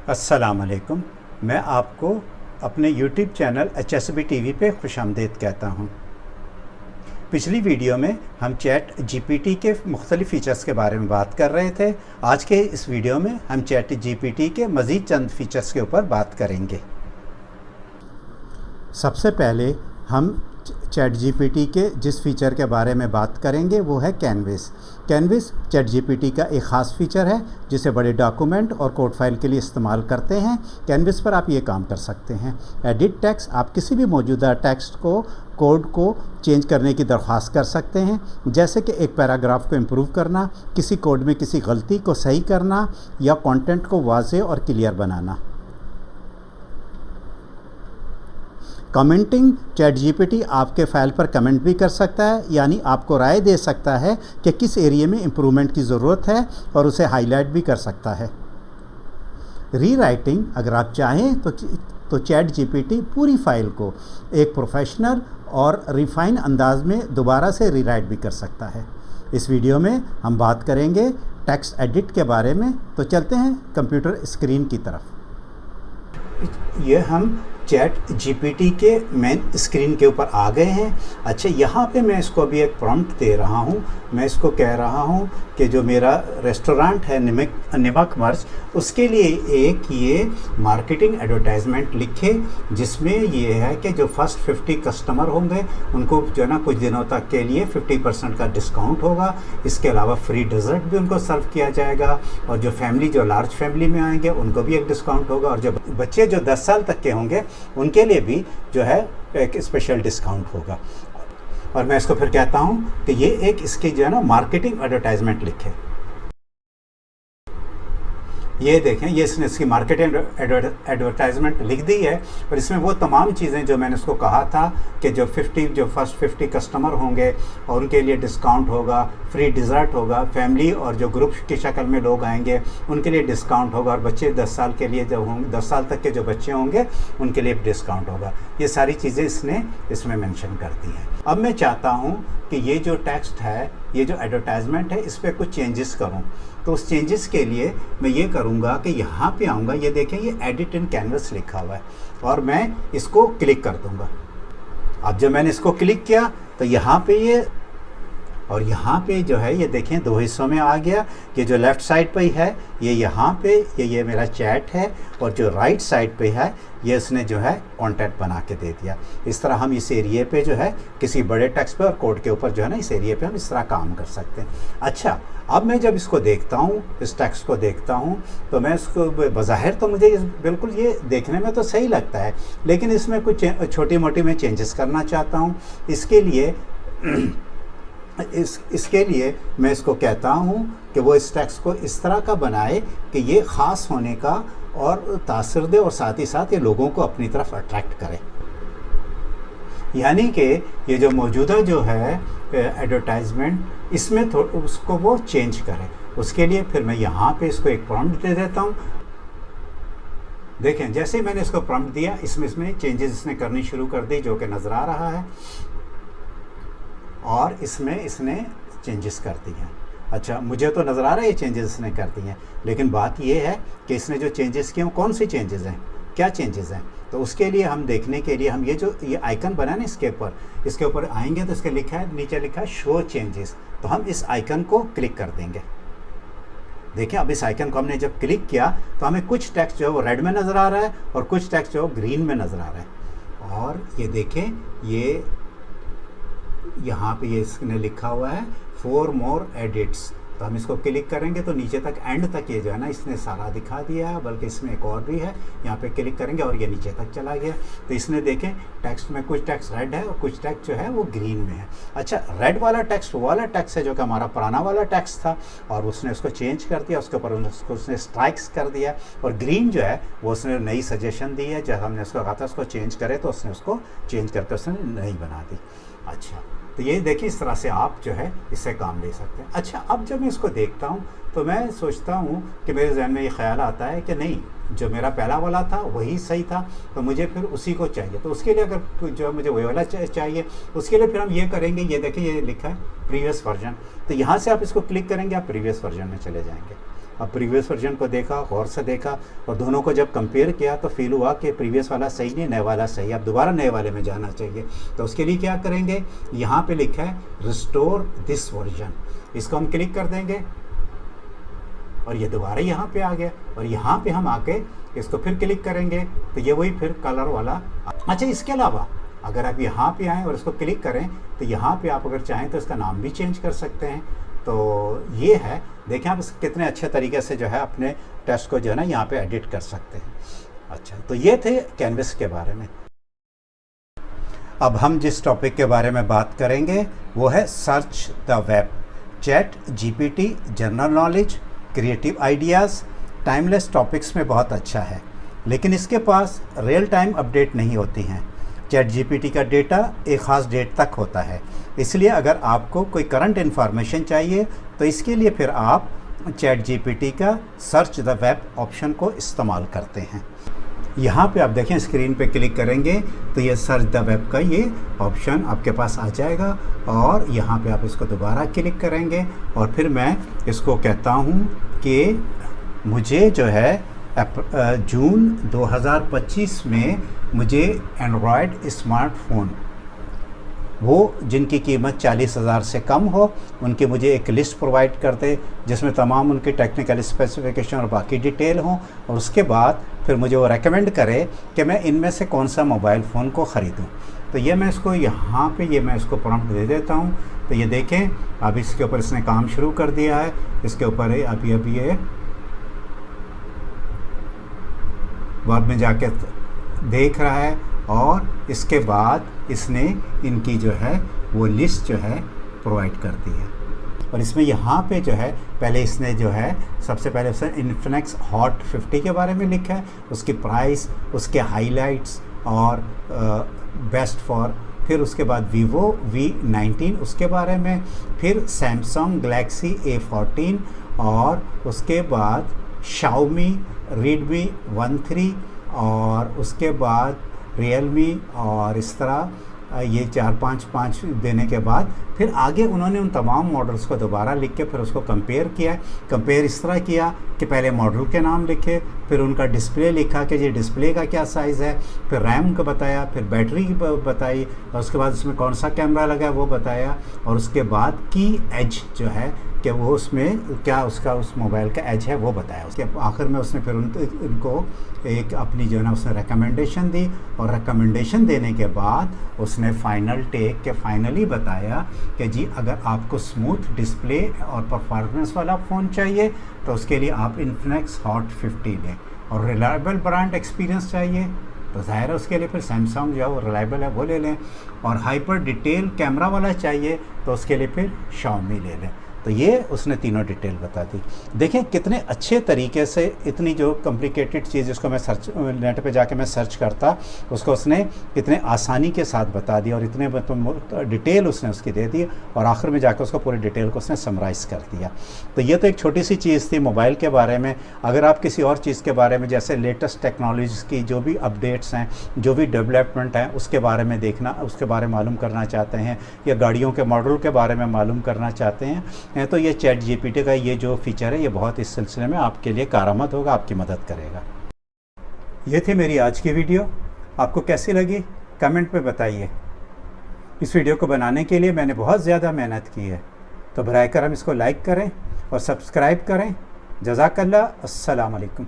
अस्सलाम वालेकुम। मैं आपको अपने YouTube चैनल HSB TV पे खुशामदीद कहता हूँ। पिछली वीडियो में हम चैट GPT के मुख्तलिफ़ फ़ीचर्स के बारे में बात कर रहे थे। आज के इस वीडियो में हम चैट GPT के मज़ीद चंद फ़ीचर्स के ऊपर बात करेंगे। सबसे पहले हम चैट GPT के जिस फ़ीचर के बारे में बात करेंगे वो है कैनविस। कैनविस चैट GPT का एक ख़ास फ़ीचर है जिसे बड़े डॉक्यूमेंट और कोड फाइल के लिए इस्तेमाल करते हैं। कैनविस पर आप ये काम कर सकते हैं। एडिट टेक्स्ट, आप किसी भी मौजूदा टेक्स्ट को कोड को चेंज करने की दरख्वास्त कर सकते हैं, जैसे कि एक पैराग्राफ को इम्प्रूव करना, किसी कोड में किसी गलती को सही करना या कंटेंट को वाज़ेह और क्लियर बनाना। कमेंटिंग, चैट GPT आपके फ़ाइल पर कमेंट भी कर सकता है, यानी आपको राय दे सकता है कि किस एरिया में इम्प्रूवमेंट की ज़रूरत है और उसे हाईलाइट भी कर सकता है। रीराइटिंग, अगर आप चाहें तो चैट GPT पूरी फ़ाइल को एक प्रोफेशनल और रिफाइन अंदाज में दोबारा से रीराइट भी कर सकता है। इस वीडियो में हम बात करेंगे टेक्स्ट एडिट के बारे में, तो चलते हैं कंप्यूटर स्क्रीन की तरफ। ये हम चैट GPT के मेन स्क्रीन के ऊपर आ गए हैं। अच्छा, यहाँ पे मैं इसको अभी एक प्रॉम्प्ट दे रहा हूँ। मैं इसको कह रहा हूँ कि जो मेरा रेस्टोरेंट है निमक मर्च, उसके लिए एक ये मार्केटिंग एडवर्टाइजमेंट लिखे जिसमें ये है कि जो फर्स्ट 50 कस्टमर होंगे उनको जो है ना कुछ दिनों तक के लिए 50% का डिस्काउंट होगा। इसके अलावा फ्री डेजर्ट भी उनको सर्व किया जाएगा और जो फैमिली, जो लार्ज फैमिली में आएंगे उनको भी एक डिस्काउंट होगा और जो बच्चे जो 10 साल तक के होंगे उनके लिए भी जो है एक स्पेशल डिस्काउंट होगा। और मैं इसको फिर कहता हूँ कि ये एक इसकी जो है ना मार्केटिंग एडवर्टाइजमेंट लिखे। ये देखें, ये इसने इसकी मार्केटिंग एडवर्टाइजमेंट लिख दी है और इसमें वो तमाम चीज़ें जो मैंने इसको कहा था कि जो फर्स्ट 50 कस्टमर होंगे और उनके लिए डिस्काउंट होगा, फ्री डिज़र्ट होगा, फैमिली और जो ग्रुप की शक्ल में लोग आएंगे उनके लिए डिस्काउंट होगा और बच्चे 10 साल के लिए जो होंगे, 10 साल तक के जो बच्चे होंगे उनके लिए डिस्काउंट होगा। ये सारी चीज़ें इसने इसमें मेंशन कर दी हैं। अब मैं चाहता हूँ कि ये जो टेक्स्ट है, ये जो एडवर्टाइजमेंट है, इस पर कुछ चेंजेस करूँ। तो उस चेंजेस के लिए मैं ये करूँगा कि यहाँ पे आऊँगा, ये देखें ये एडिट इन कैनवस लिखा हुआ है और मैं इसको क्लिक कर दूँगा। अब जब मैंने इसको क्लिक किया तो यहाँ पे ये, और यहाँ पे जो है ये देखें 2 हिस्सों में आ गया। ये जो लेफ़्ट साइड पे है ये यहाँ पे ये मेरा चैट है और जो राइट साइड पे है ये इसने जो है कॉन्टेंट बना के दे दिया। इस तरह हम इस एरिए पे जो है किसी बड़े टेक्स्ट पे और कोड के ऊपर जो है ना इस एरिए पे हम इस तरह काम कर सकते हैं। अच्छा, अब मैं जब इसको देखता हूँ, इस टेक्स्ट को देखता हूँ, तो मैं इसको बज़ाहिर तो मुझे बिल्कुल ये देखने में तो सही लगता है, लेकिन इसमें कुछ छोटी मोटी मैं चेंजेस करना चाहता हूँ। इसके लिए मैं इसको कहता हूँ कि वो इस टेक्स्ट को इस तरह का बनाए कि ये ख़ास होने का और तासर दे और साथ ही साथ ये लोगों को अपनी तरफ अट्रैक्ट करे। यानी कि ये जो मौजूदा जो है एडवर्टाइजमेंट, इसमें उसको वो चेंज करे। उसके लिए फिर मैं यहाँ पे इसको एक प्रॉम्प्ट दे देता हूँ। देखें, जैसे ही मैंने इसको प्रॉम्प्ट दिया इसमें चेंजेस इसने करनी शुरू कर दी, जो कि नज़र आ रहा है, और इसमें इसने चेंजेस कर दी हैं। अच्छा, मुझे तो नज़र आ रहा है ये चेंजेस इसने कर दी हैं, लेकिन बात ये है कि इसने जो चेंजेस किए कौन से चेंजेस हैं, क्या चेंजेस हैं। तो उसके लिए हम देखने के लिए हम ये आइकन बना ना इसके ऊपर आएंगे तो इसके लिखा है, नीचे लिखा है शो चेंजेस। तो हम इस आइकन को क्लिक कर देंगे। देखिए, अब इस आइकन को हमने जब क्लिक किया तो हमें कुछ टेक्स्ट जो है वो रेड में नज़र आ रहा है और कुछ टेक्स्ट जो है ग्रीन में नज़र आ रहा है। और ये देखें, ये यहाँ पे ये इसने लिखा हुआ है 4 मोर एडिट्स। तो हम इसको क्लिक करेंगे तो नीचे तक, एंड तक ये जो है ना इसने सारा दिखा दिया है, बल्कि इसमें एक और भी है। यहाँ पे क्लिक करेंगे और ये नीचे तक चला गया। तो इसने देखें टेक्स्ट में कुछ टेक्स्ट रेड है और कुछ टेक्स्ट जो है वो ग्रीन में है। अच्छा, रेड वाला टेक्स्ट वो वाला टेक्स्ट है जो कि हमारा पुराना वाला टेक्स्ट था और उसने उसको चेंज कर दिया, उसके ऊपर उसने स्ट्राइक्स कर दिया। और ग्रीन जो है वो उसने नई सजेशन दी है, जब हमने उसको कहा था उसको चेंज करे तो उसने उसको चेंज करके उसने नई बना दी। अच्छा, तो ये देखिए, इस तरह से आप जो है इससे काम ले सकते हैं। अच्छा, अब जब मैं इसको देखता हूँ तो मैं सोचता हूँ कि मेरे जहन में ये ख्याल आता है कि नहीं, जो मेरा पहला वाला था वही सही था, तो मुझे फिर उसी को चाहिए। तो उसके लिए अगर जो मुझे वही वाला चाहिए, उसके लिए फिर हम ये करेंगे, ये देखिए ये लिखा है प्रीवियस वर्जन। तो यहाँ से आप इसको क्लिक करेंगे, आप प्रीवियस वर्जन में चले जाएंगे। अब प्रीवियस वर्जन को देखा, गौर से देखा, और दोनों को जब कंपेयर किया तो फील हुआ कि प्रीवियस वाला सही नहीं, नए वाला सही, अब दोबारा नए वाले में जाना चाहिए। तो उसके लिए क्या करेंगे, यहाँ पे लिखा है रिस्टोर दिस वर्जन, इसको हम क्लिक कर देंगे और ये दोबारा यहाँ पे आ गया। और यहाँ पे हम आके इसको फिर क्लिक करेंगे तो ये वही फिर कलर वाला। अच्छा, इसके अलावा अगर आप यहाँ पे आएँ और इसको क्लिक करें तो यहाँ पे आप अगर चाहें तो इसका नाम भी चेंज कर सकते हैं। तो ये है, देखें आप कितने अच्छे तरीके से जो है अपने टेक्स्ट को जो है ना यहाँ पे एडिट कर सकते हैं। अच्छा, तो ये थे कैनवस के बारे में। अब हम जिस टॉपिक के बारे में बात करेंगे वो है search the web. Chat GPT general knowledge, creative ideas, timeless topics में बहुत अच्छा है, लेकिन इसके पास रियल टाइम अपडेट नहीं होती हैं। चैट जीपीटी का डेटा एक ख़ास डेट तक होता है, इसलिए अगर आपको कोई करंट इन्फॉर्मेशन चाहिए तो इसके लिए फिर आप चैट जीपीटी का सर्च द वेब ऑप्शन को इस्तेमाल करते हैं। यहाँ पे आप देखें, स्क्रीन पे क्लिक करेंगे तो ये सर्च द वेब का ये ऑप्शन आपके पास आ जाएगा और यहाँ पे आप इसको दोबारा क्लिक करेंगे और फिर मैं इसको कहता हूँ कि मुझे जो है जून 2025 में मुझे एंड्रॉयड स्मार्टफोन, वो जिनकी कीमत 40,000 से कम हो, उनकी मुझे एक लिस्ट प्रोवाइड कर दे जिसमें तमाम उनकी टेक्निकल स्पेसिफिकेशन और बाकी डिटेल हों, और उसके बाद फिर मुझे वो रेकमेंड करे कि मैं इनमें से कौन सा मोबाइल फ़ोन को ख़रीदूँ। तो ये मैं इसको यहाँ पे ये मैं इसको प्रॉम्प्ट दे देता हूँ। तो ये देखें, अब इसके ऊपर इसने काम शुरू कर दिया है। इसके ऊपर अभी ये बाद में जाके देख रहा है और इसके बाद इसने इनकी जो है वो लिस्ट जो है प्रोवाइड कर दी है। और इसमें यहाँ पे जो है पहले इसने जो है सबसे पहले उसने इन्फिनिक्स हॉट 50 के बारे में लिखा है, उसकी प्राइस, उसके हाइलाइट्स और बेस्ट फॉर, फिर उसके बाद वीवो V19 उसके बारे में, फिर सैमसंग गैलेक्सी A14 और उसके बाद शाओमी रेडमी 13 और उसके बाद रियलमी, और इस तरह ये 4-5 देने के बाद फिर आगे उन्होंने उन तमाम मॉडल्स को दोबारा लिख के फिर उसको कंपेयर किया। कंपेयर इस तरह किया कि पहले मॉडल के नाम लिखे, फिर उनका डिस्प्ले लिखा कि ये डिस्प्ले का क्या साइज़ है, फिर रैम को बताया, फिर बैटरी बताई, और उसके बाद उसमें कौन सा कैमरा लगा है वो बताया, और उसके बाद की एज जो है कि वो उसमें क्या उसका उस मोबाइल का एज है वो बताया। उसके आखिर में उसने फिर उनको एक अपनी जो है ना उसने रिकमेंडेशन दी, और रिकमेंडेशन देने के बाद उसने फाइनल टेक के फाइनली बताया कि जी अगर आपको स्मूथ डिस्प्ले और परफॉर्मेंस वाला फ़ोन चाहिए तो उसके लिए आप इन्फिनिक्स हॉट 50 लें, और रिलायबल ब्रांड एक्सपीरियंस चाहिए तो ज़ाहिर है उसके लिए फिर सैमसंग जो है वो रिलायबल है वो ले लें, और हाइपर डिटेल कैमरा वाला चाहिए तो उसके लिए फिर शाओमी ले लें। तो ये उसने तीनों डिटेल बता दी। देखें कितने अच्छे तरीके से इतनी जो कॉम्प्लिकेटेड चीज़ जिसको मैं सर्च नेट पे जाके मैं सर्च करता उसको उसने कितने आसानी के साथ बता दिया, और इतने डिटेल उसने उसकी दे दी, और आखिर में जाकर उसको पूरी डिटेल को उसने समराइज़ कर दिया। तो ये तो एक छोटी सी चीज़ थी मोबाइल के बारे में। अगर आप किसी और चीज़ के बारे में जैसे लेटेस्ट टेक्नोलॉजीज़ की जो भी अपडेट्स हैं, जो भी डेवलपमेंट हैं उसके बारे में देखना, उसके बारे में मालूम करना चाहते हैं, या गाड़ियों के मॉडल के बारे में मालूम करना चाहते हैं, तो ये चैट जीपीटी का ये जो फीचर है ये बहुत इस सिलसिले में आपके लिए कारआमद होगा, आपकी मदद करेगा। ये थी मेरी आज की वीडियो, आपको कैसी लगी कमेंट पे बताइए। इस वीडियो को बनाने के लिए मैंने बहुत ज़्यादा मेहनत की है, तो बराए करम इसको लाइक करें और सब्सक्राइब करें। जज़ाकल्लाह, अस्सलाम वालेकुम।